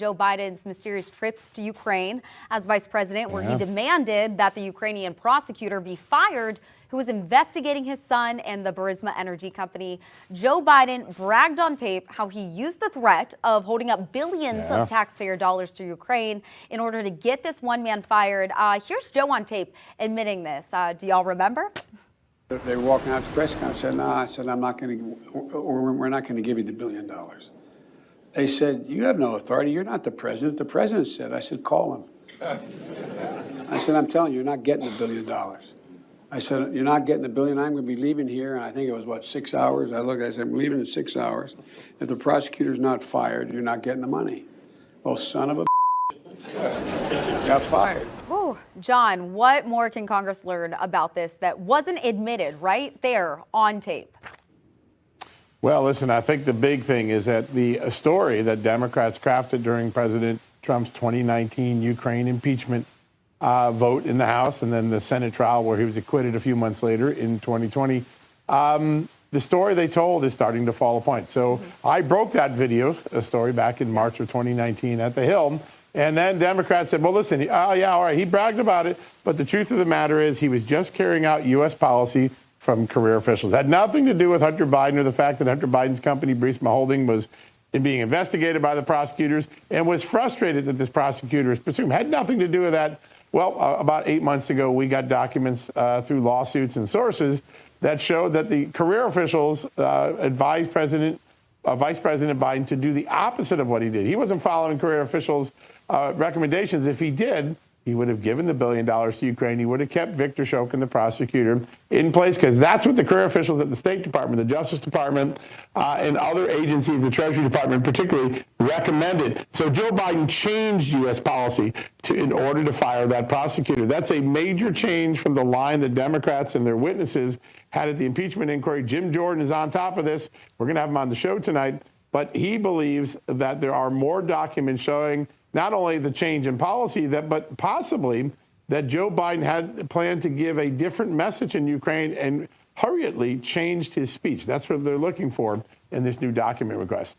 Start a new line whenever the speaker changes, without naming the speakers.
Joe Biden's mysterious trips to Ukraine as vice president, where he demanded that the Ukrainian prosecutor be fired who was investigating his son and the Burisma energy company. Joe Biden bragged on tape how he used the threat of holding up billions of taxpayer dollars to Ukraine in order to get this one man fired. Here's Joe on tape admitting this. Do y'all remember?
They were walking out to the press conference and said, no, I said, I'm not going to, or we're not going to give you the $1 billion. They said, you have no authority. You're not the president. The president said, I said, call him. I said, I'm telling you, you're not getting the $1 billion. I said, you're not getting the $1 billion. I'm going to be leaving here. And I think it was, what, 6 hours? I looked, I said, I'm leaving in 6 hours. If the prosecutor's not fired, you're not getting the money. Well, son of a got fired.
Ooh, John, what more can Congress learn about this that wasn't admitted right there on tape?
Well, listen, I think the big thing is that the story that Democrats crafted during President Trump's 2019 Ukraine impeachment vote in the House and then the Senate trial where he was acquitted a few months later in 2020, the story they told is starting to fall apart. So I broke that video story back in March of 2019 at the Hill. And then Democrats said, well, listen, oh, yeah, all right, he bragged about it. But the truth of the matter is he was just carrying out U.S. policy from career officials. It had nothing to do with Hunter Biden or the fact that Hunter Biden's company, Burisma Holding, was being investigated by the prosecutors and was frustrated that this prosecutor is pursuing. Had nothing to do with that. Well, about 8 months ago, we got documents through lawsuits and sources that showed that the career officials advised Vice President Biden to do the opposite of what he did. He wasn't following career officials' recommendations. If he did, he would have given the $1 billion to Ukraine. He would have kept Viktor Shokin, the prosecutor, in place, because that's what the career officials at the State Department, the Justice Department, and other agencies, the Treasury Department particularly, recommended. So Joe Biden changed U.S. policy in order to fire that prosecutor. That's a major change from the line that Democrats and their witnesses had at the impeachment inquiry. Jim Jordan is on top of this. We're going to have him on the show tonight. But he believes that there are more documents showing not only the change in policy, but possibly that Joe Biden had planned to give a different message in Ukraine and hurriedly changed his speech. That's what they're looking for in this new document request.